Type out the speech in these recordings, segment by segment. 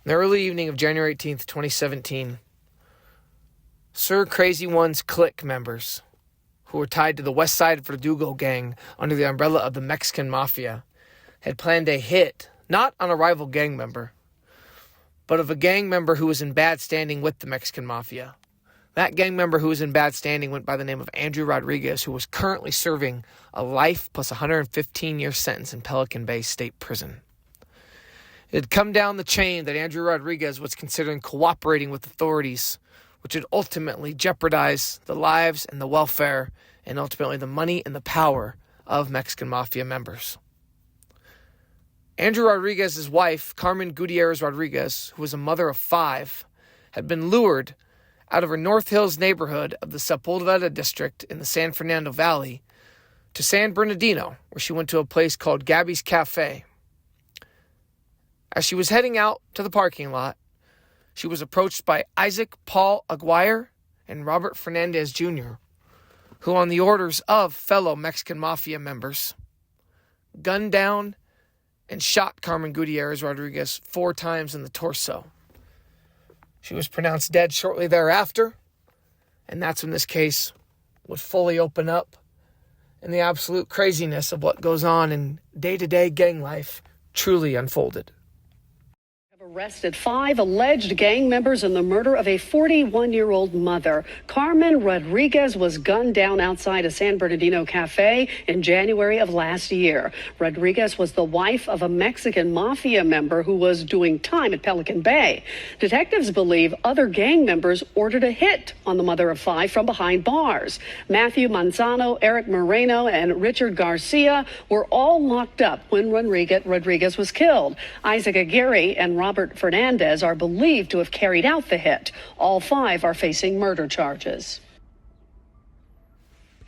the early evening of January 18th, 2017, Sir Crazy One's clique members, who were tied to the Westside Verdugo gang under the umbrella of the Mexican Mafia, had planned a hit, not on a rival gang member, but of a gang member who was in bad standing with the Mexican Mafia. That gang member who was in bad standing went by the name of Andrew Rodriguez, who was currently serving a life plus 115-year sentence in Pelican Bay State Prison. It had come down the chain that Andrew Rodriguez was considering cooperating with authorities, which would ultimately jeopardize the lives and the welfare and ultimately the money and the power of Mexican Mafia members. Andrew Rodriguez's wife, Carmen Rodriguez, who was a mother of 5, had been lured out of her North Hills neighborhood of the Sepulveda district in the San Fernando Valley to San Bernardino, where she went to a place called Gabby's Cafe. As she was heading out to the parking lot, she was approached by Isaac Paul Aguirre and Robert Fernandez Jr., who, on the orders of fellow Mexican Mafia members, gunned down and shot Carmen Rodriguez 4 times in the torso. She was pronounced dead shortly thereafter, and that's when this case would fully open up, and the absolute craziness of what goes on in day-to-day gang life truly unfolded. Arrested 5 alleged gang members in the murder of a 41-year-old mother. Carmen Rodriguez was gunned down outside a San Bernardino cafe in January of last year. Rodriguez was the wife of a Mexican Mafia member who was doing time at Pelican Bay. Detectives believe other gang members ordered a hit on the mother of 5 from behind bars. Matthew Manzano, Eric Moreno, and Richard Garcia were all locked up when Rodriguez was killed. Isaac Aguirre and Robert Fernandez are believed to have carried out the hit. All 5 are facing murder charges.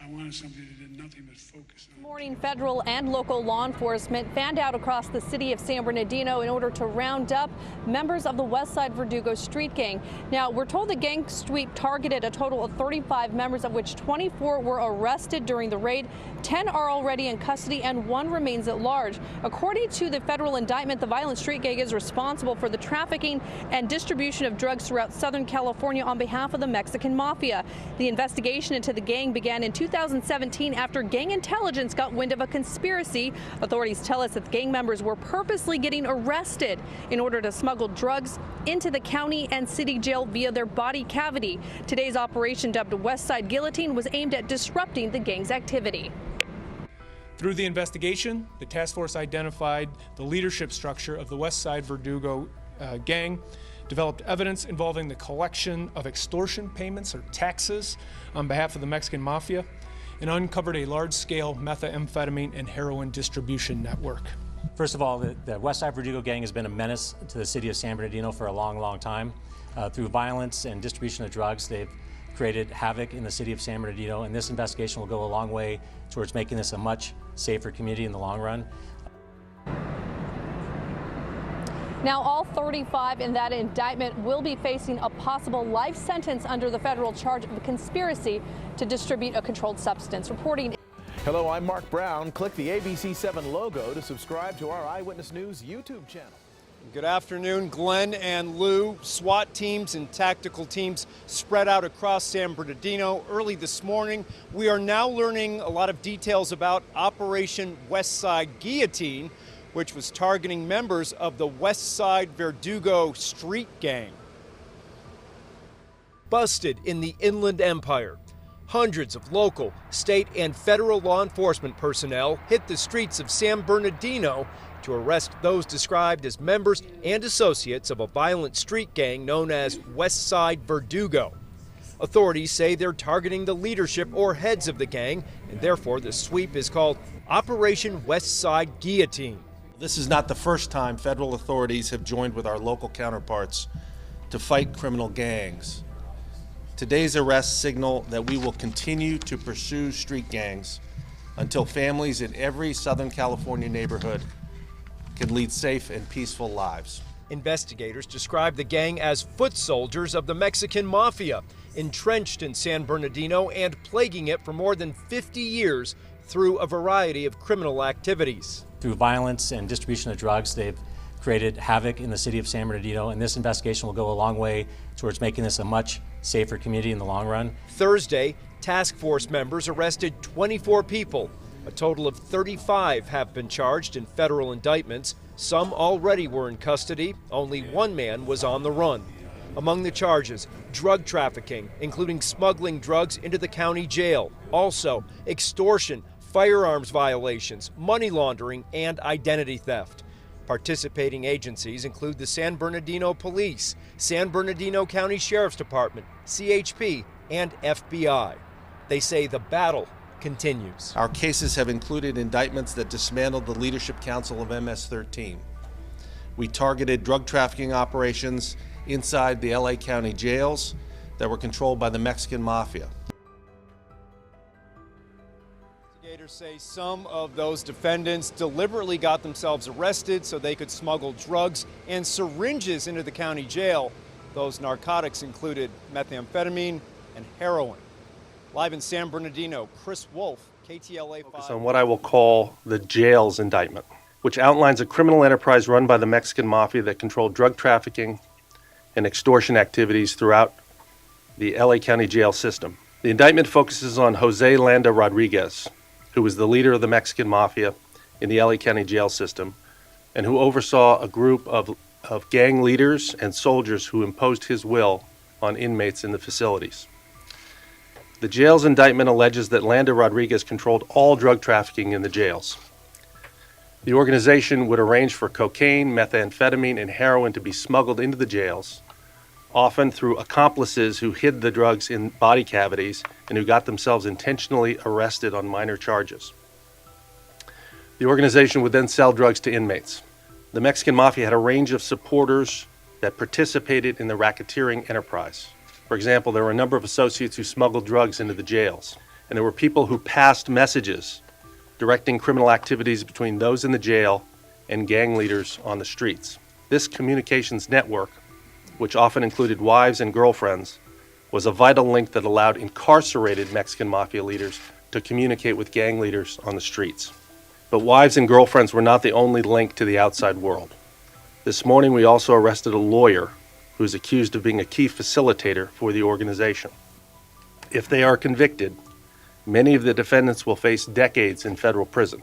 I wanted somebody that did nothing but focus on. Morning, federal and local law enforcement fanned out across the city of San Bernardino in order to round up members of the Westside Verdugo street gang. Now, we're told the gang sweep targeted a total of 35 members, of which 24 were arrested during the raid. 10 are already in custody and 1 remains at large. According to the federal indictment, the violent street gang is responsible for the trafficking and distribution of drugs throughout Southern California on behalf of the Mexican Mafia. The investigation into the gang began in 2017 after gang intelligence got wind of a conspiracy. Authorities tell us that the gang members were purposely getting arrested in order to smuggle drugs into the county and city jail via their body cavity. Today's operation, dubbed Westside Guillotine, was aimed at disrupting the gang's activity. Through the investigation, the task force identified the leadership structure of the Westside Verdugo gang, developed evidence involving the collection of extortion payments or taxes on behalf of the Mexican Mafia, and uncovered a large-scale methamphetamine and heroin distribution network. First of all, the Westside Verdugo gang has been a menace to the city of San Bernardino for a long, long time. Through violence and distribution of drugs, they've created havoc in the city of San Bernardino, and this investigation will go a long way towards making this a much safer community in the long run. Now, all 35 in that indictment will be facing a possible life sentence under the federal charge of conspiracy to distribute a controlled substance. Reporting. Hello, I'm Mark Brown. Click the ABC7 logo to subscribe to our Eyewitness News YouTube channel. Good afternoon, Glenn and Lou. SWAT teams and tactical teams spread out across San Bernardino early this morning. We are now learning a lot of details about Operation Westside Guillotine, which was targeting members of the Westside Verdugo street gang. Busted in the Inland Empire. Hundreds of local, state, and federal law enforcement personnel hit the streets of San Bernardino to arrest those described as members and associates of a violent street gang known as Westside Verdugo. Authorities say they're targeting the leadership or heads of the gang, and therefore the sweep is called Operation Westside Guillotine. This is not the first time federal authorities have joined with our local counterparts to fight criminal gangs. Today's arrests signal that we will continue to pursue street gangs until families in every Southern California neighborhood can lead safe and peaceful lives. Investigators describe the gang as foot soldiers of the Mexican Mafia, entrenched in San Bernardino and plaguing it for more than 50 years through a variety of criminal activities. Through violence and distribution of drugs, they've created havoc in the city of San Bernardino, and this investigation will go a long way towards making this a much safer community in the long run. Thursday, task force members arrested 24 people. A total of 35 have been charged in federal indictments. Some already were in custody. Only one man was on the run. Among the charges, drug trafficking, including smuggling drugs into the county jail. Also, extortion, firearms violations, money laundering, and identity theft. Participating agencies include the San Bernardino Police, San Bernardino County Sheriff's Department, CHP, and FBI. They say the battle continues. Our cases have included indictments that dismantled the Leadership Council of MS-13. We targeted drug trafficking operations inside the LA County jails that were controlled by the Mexican Mafia. Investigators say some of those defendants deliberately got themselves arrested so they could smuggle drugs and syringes into the county jail. Those narcotics included methamphetamine and heroin. Live in San Bernardino, Chris Wolf, KTLA 5. Focus on what I will call the jails indictment, which outlines a criminal enterprise run by the Mexican Mafia that controlled drug trafficking and extortion activities throughout the LA County jail system. The indictment focuses on Jose Landa Rodriguez, who was the leader of the Mexican Mafia in the LA County jail system, and who oversaw a group of gang leaders and soldiers who imposed his will on inmates in the facilities. The jail's indictment alleges that Landa Rodriguez controlled all drug trafficking in the jails. The organization would arrange for cocaine, methamphetamine, and heroin to be smuggled into the jails, often through accomplices who hid the drugs in body cavities and who got themselves intentionally arrested on minor charges. The organization would then sell drugs to inmates. The Mexican Mafia had a range of supporters that participated in the racketeering enterprise. For example, there were a number of associates who smuggled drugs into the jails, and there were people who passed messages directing criminal activities between those in the jail and gang leaders on the streets. This communications network, which often included wives and girlfriends, was a vital link that allowed incarcerated Mexican Mafia leaders to communicate with gang leaders on the streets. But wives and girlfriends were not the only link to the outside world. This morning, we also arrested a lawyer who is accused of being a key facilitator for the organization. If they are convicted, many of the defendants will face decades in federal prison,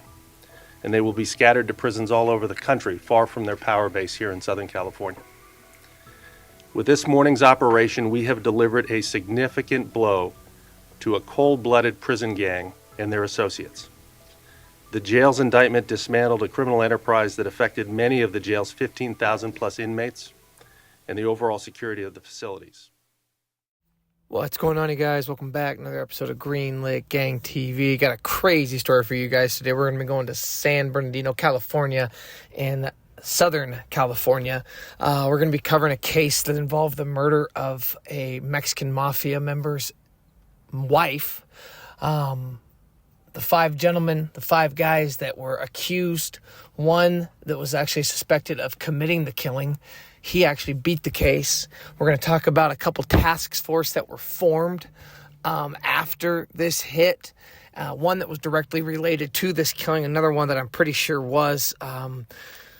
and they will be scattered to prisons all over the country, far from their power base here in Southern California. With this morning's operation, we have delivered a significant blow to a cold-blooded prison gang and their associates. The jail's indictment dismantled a criminal enterprise that affected many of the jail's 15,000 plus inmates and the overall security of the facilities. What's going on, you guys? Welcome back. Another episode of Green Lake Gang TV. Got a crazy story for you guys today. We're going to be going to San Bernardino, California, and Southern California. We're going to be covering a case that involved the murder of a Mexican Mafia member's wife. The five gentlemen, the five guys that were accused, one that was actually suspected of committing the killing, he actually beat the case. We're going to talk about a couple task force that were formed after this hit. One that was directly related to this killing, another one that I'm pretty sure was.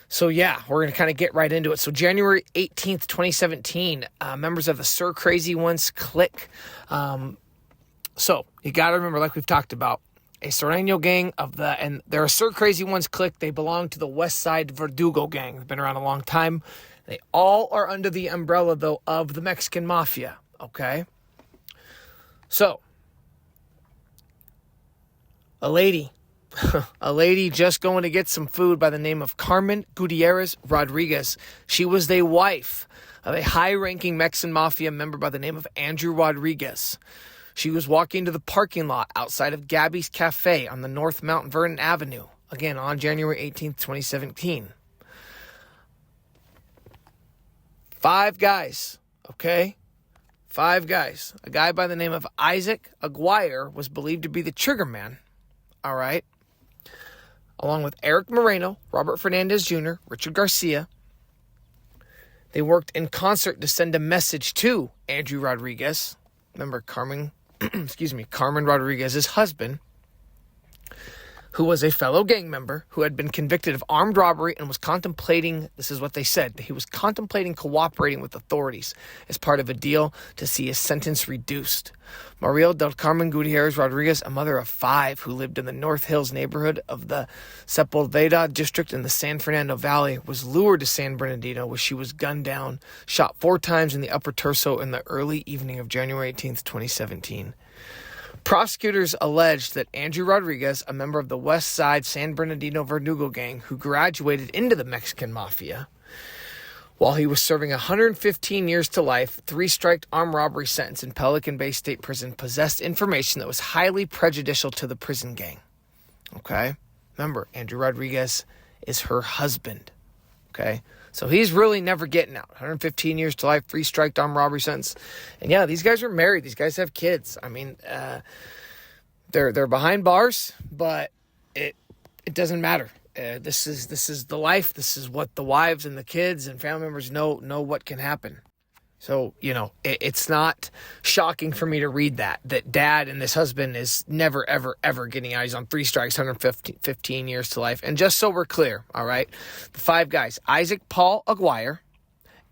So yeah, we're going to kind of get right into it. So January 18th, 2017, members of the Sir Crazy Ones clique. So you got to remember, like we've talked about, a Sureno gang and they're a Sir Crazy Ones clique. They belong to the Westside Verdugo gang. They've been around a long time. They all are under the umbrella, though, of the Mexican Mafia, okay? So, a lady just going to get some food by the name of Carmen Rodriguez. She was the wife of a high-ranking Mexican Mafia member by the name of Andrew Rodriguez. She was walking to the parking lot outside of Gabby's Cafe on the North Mount Vernon Avenue, again, on January 18th, 2017. 5 guys, okay? 5 guys. A guy by the name of Isaac Aguirre was believed to be the trigger man, all right? Along with Eric Moreno, Robert Fernandez Jr., Richard Garcia. They worked in concert to send a message to Andrew Rodriguez. Remember Carmen Rodriguez's husband. who was a fellow gang member who had been convicted of armed robbery and was contemplating, this is what they said, he was contemplating cooperating with authorities as part of a deal to see his sentence reduced. Mariel del Carmen Gutierrez Rodriguez, a mother of 5 who lived in the North Hills neighborhood of the Sepulveda district in the San Fernando Valley, was lured to San Bernardino, where she was gunned down, shot 4 times in the upper torso in the early evening of January 18th, 2017. Prosecutors alleged that Andrew Rodriguez, a member of the Westside San Bernardino Verdugo gang who graduated into the Mexican Mafia, while he was serving 115 years to life, 3-strike armed robbery sentence in Pelican Bay State Prison, possessed information that was highly prejudicial to the prison gang. Okay? Remember, Andrew Rodriguez is her husband. Okay? So he's really never getting out. 115 years to life, 3-strike armed robbery sentence. And yeah, these guys are married. These guys have kids. I mean, they're behind bars, but it doesn't matter. This is the life. This is what the wives and the kids and family members know what can happen. So, it's not shocking for me to read that dad and this husband is never, ever, ever getting out. He's on 3 strikes, 115 years to life. And just so we're clear, all right, the 5 guys, Isaac Paul Aguirre,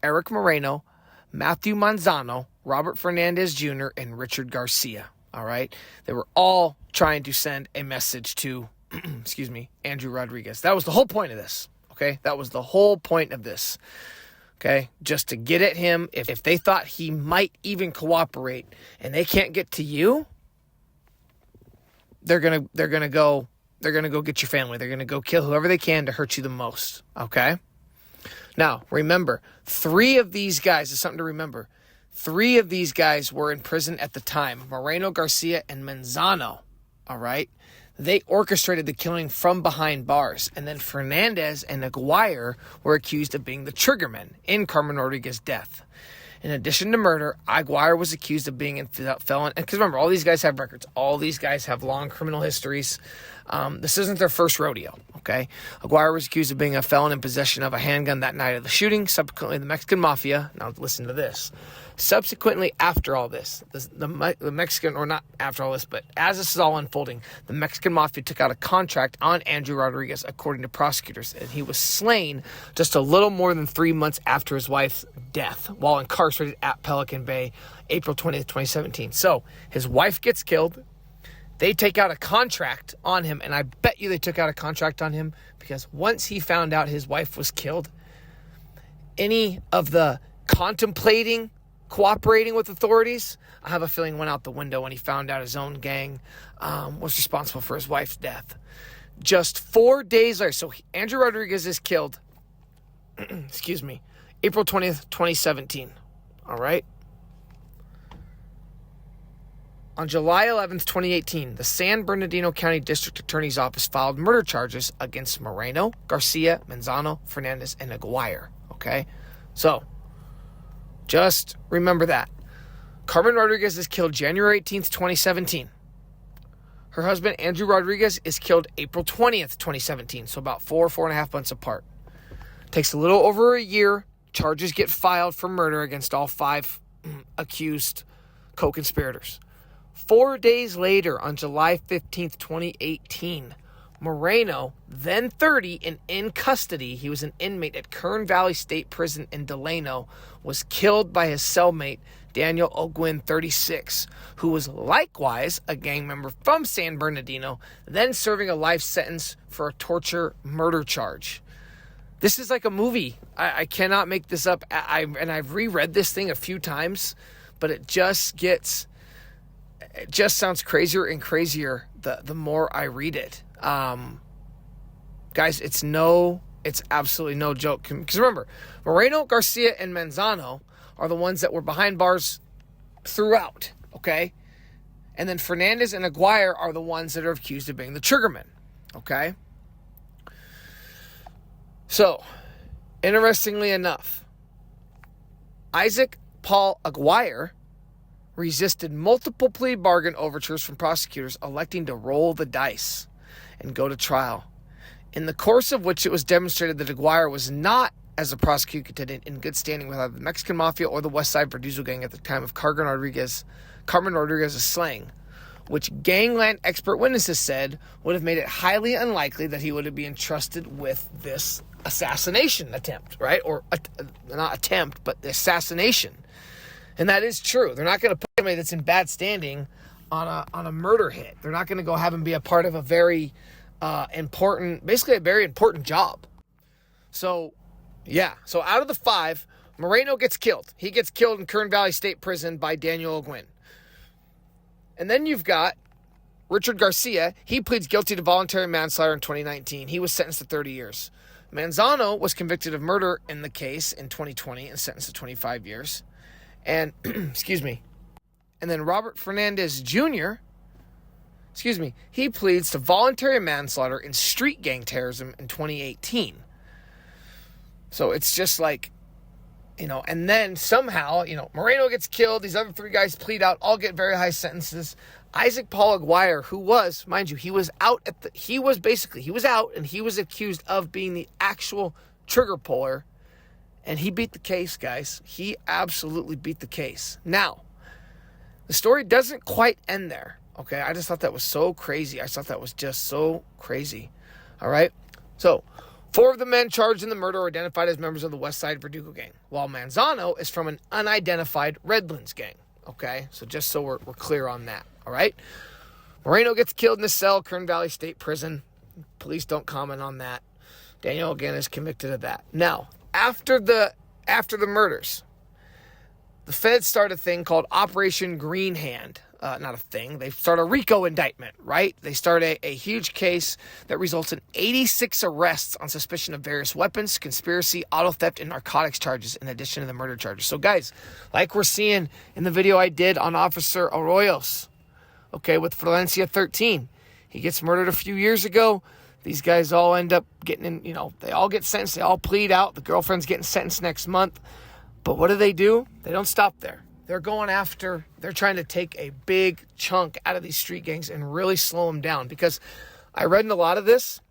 Eric Moreno, Matthew Manzano, Robert Fernandez Jr., and Richard Garcia, all right? They were all trying to send a message to, Andrew Rodriguez. That was the whole point of this, okay? That was the whole point of this. Okay, just to get at him. If they thought he might even cooperate and they can't get to you, they're gonna go get your family. They're gonna go kill whoever they can to hurt you the most. Okay. Now remember, 3 of these guys is something to remember. 3 of these guys were in prison at the time: Moreno, Garcia, and Manzano. All right. They orchestrated the killing from behind bars. And then Fernandez and Aguirre were accused of being the triggermen in Carmen Rodriguez's death. In addition to murder, Aguirre was accused of being a felon. And because remember, all these guys have records. All these guys have long criminal histories. This isn't their first rodeo, okay? Aguirre was accused of being a felon in possession of a handgun that night of the shooting. Subsequently, the Mexican Mafia, now listen to this. Subsequently, after all this, the Mexican, or not after all this, but as this is all unfolding, the Mexican Mafia took out a contract on Andrew Rodriguez, according to prosecutors, and he was slain just a little more than 3 months after his wife's death while incarcerated at Pelican Bay, April 20th, 2017. So his wife gets killed. They take out a contract on him, and I bet you they took out a contract on him because once he found out his wife was killed, any of the cooperating with authorities, I have a feeling went out the window when he found out his own gang was responsible for his wife's death. Just 4 days later, so Andrew Rodriguez is killed, April 20th, 2017, all right? On July 11th, 2018, the San Bernardino County District Attorney's Office filed murder charges against Moreno, Garcia, Manzano, Fernandez, and Aguirre, okay? So, just remember that. Carmen Rodriguez is killed January 18th, 2017. Her husband, Andrew Rodriguez, is killed April 20th, 2017, so about 4.5 months apart. Takes a little over a year. Charges get filed for murder against all 5 accused co-conspirators. 4 days later, on July 15th, 2018, Moreno, then 30 and in custody, he was an inmate at Kern Valley State Prison in Delano, was killed by his cellmate, Daniel Ogwin, 36, who was likewise a gang member from San Bernardino, then serving a life sentence for a torture murder charge. This is like a movie. I cannot make this up. I've reread this thing a few times, but it just sounds crazier and crazier the more I read it. Guys, it's absolutely no joke. Because remember, Moreno, Garcia, and Manzano are the ones that were behind bars throughout, okay? And then Fernandez and Aguirre are the ones that are accused of being the triggermen, okay? So, interestingly enough, Isaac Paul Aguirre resisted multiple plea bargain overtures from prosecutors, electing to roll the dice and go to trial, in the course of which it was demonstrated that Aguirre was not, as a prosecutor contended, in good standing with either the Mexican Mafia or the Westside Verdugo gang at the time of Carmen Rodriguez's slaying, which gangland expert witnesses said would have made it highly unlikely that he would be entrusted with this assassination attempt, right? Or not attempt, but the assassination. And that is true. They're not going to put somebody that's in bad standing on a murder hit. They're not going to go have him be a part of a very important, basically a very important job. So, yeah. So out of the 5, Moreno gets killed. He gets killed in Kern Valley State Prison by Daniel O'Gwin. And then you've got Richard Garcia. He pleads guilty to voluntary manslaughter in 2019. He was sentenced to 30 years. Manzano was convicted of murder in the case in 2020 and sentenced to 25 years. And, excuse me. And then Robert Fernandez Jr., he pleads to voluntary manslaughter in street gang terrorism in 2018. So it's just like, and then somehow, Moreno gets killed. These other 3 guys plead out, all get very high sentences. Isaac Paul Aguirre, who was, mind you, he was out and he was accused of being the actual trigger puller. And he beat the case, guys. He absolutely beat the case. Now, the story doesn't quite end there, okay? I just thought that was so crazy. I thought that was just so crazy, all right? So, 4 of the men charged in the murder are identified as members of the Westside Verdugo gang, while Manzano is from an unidentified Redlands gang, okay? So just so we're clear on that, all right? Moreno gets killed in a cell, Kern Valley State Prison. Police don't comment on that. Daniel, again, is convicted of that. Now, after the murders, the feds start a thing called Operation Green Hand. Not a thing. They start a RICO indictment, right? They start a huge case that results in 86 arrests on suspicion of various weapons, conspiracy, auto theft, and narcotics charges in addition to the murder charges. So, guys, like we're seeing in the video I did on Officer Arroyos, okay, with Valencia 13. He gets murdered a few years ago. These guys all end up getting in, they all get sentenced. They all plead out. The girlfriend's getting sentenced next month. But what do? They don't stop there. They're trying to take a big chunk out of these street gangs and really slow them down. Because I read in a lot of this,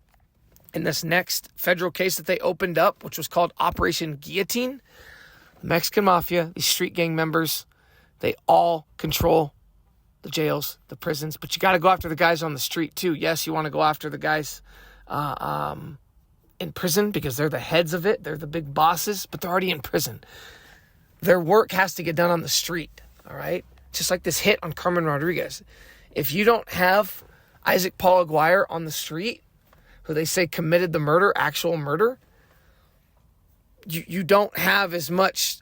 in this next federal case that they opened up, which was called Operation Guillotine, the Mexican Mafia, these street gang members, they all control the jails, the prisons. But you got to go after the guys on the street too. Yes, you want to go after the guys in prison because they're the heads of it. They're the big bosses, but they're already in prison. Their work has to get done on the street, all right? Just like this hit on Carmen Rodriguez. If you don't have Isaac Paul Aguirre on the street, who they say committed the murder, actual murder, you don't have as much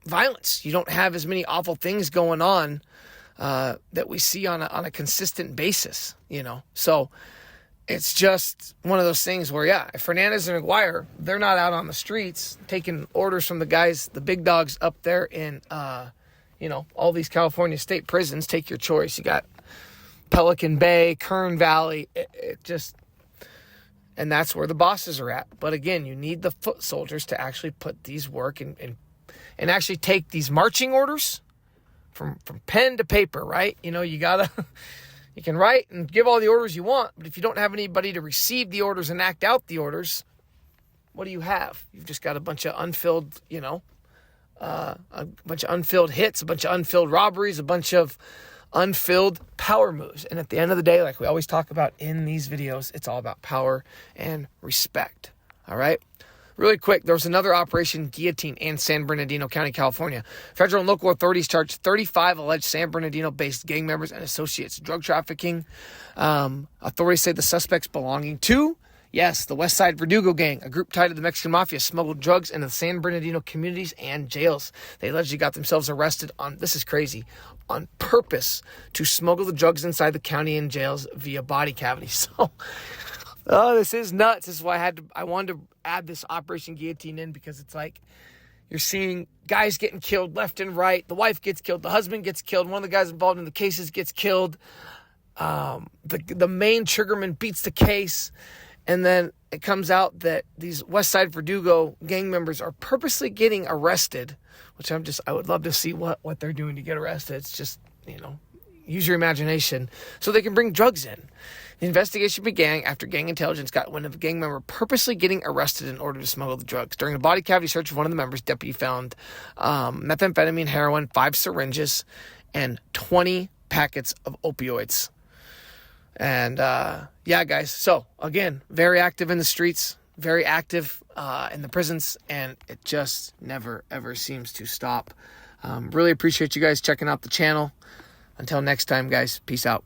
violence. You don't have as many awful things going on that we see on a consistent basis, So it's just one of those things where, if Fernandez and Aguirre, they're not out on the streets taking orders from the guys, the big dogs up there in, all these California state prisons. Take your choice. You got Pelican Bay, Kern Valley. And that's where the bosses are at. But again, you need the foot soldiers to actually put these work and actually take these marching orders from pen to paper, right? You can write and give all the orders you want, but if you don't have anybody to receive the orders and act out the orders, what do you have? You've just got a bunch of unfilled, a bunch of unfilled hits, a bunch of unfilled robberies, a bunch of unfilled power moves. And at the end of the day, like we always talk about in these videos, it's all about power and respect. All right? Really quick, there was another Operation Guillotine in San Bernardino County, California. Federal and local authorities charged 35 alleged San Bernardino-based gang members and associates drug trafficking. Authorities say the suspects belonging to, yes, the Westside Verdugo gang, a group tied to the Mexican Mafia, smuggled drugs into the San Bernardino communities and jails. They allegedly got themselves arrested on purpose to smuggle the drugs inside the county and jails via body cavities. So, this is nuts. This is why I wanted to add this Operation Guillotine in, because it's like you're seeing guys getting killed left and right. The wife gets killed. The husband gets killed. One of the guys involved in the cases gets killed. The main triggerman beats the case. And then it comes out that these Westside Verdugo gang members are purposely getting arrested, which I would love to see what they're doing to get arrested. It's just, use your imagination so they can bring drugs in. The investigation began after gang intelligence got wind of a gang member purposely getting arrested in order to smuggle the drugs. During a body cavity search of one of the members, deputy found methamphetamine, heroin, 5 syringes, and 20 packets of opioids. And yeah, guys. So again, very active in the streets, very active in the prisons, and it just never ever seems to stop. Really appreciate you guys checking out the channel. Until next time, guys. Peace out.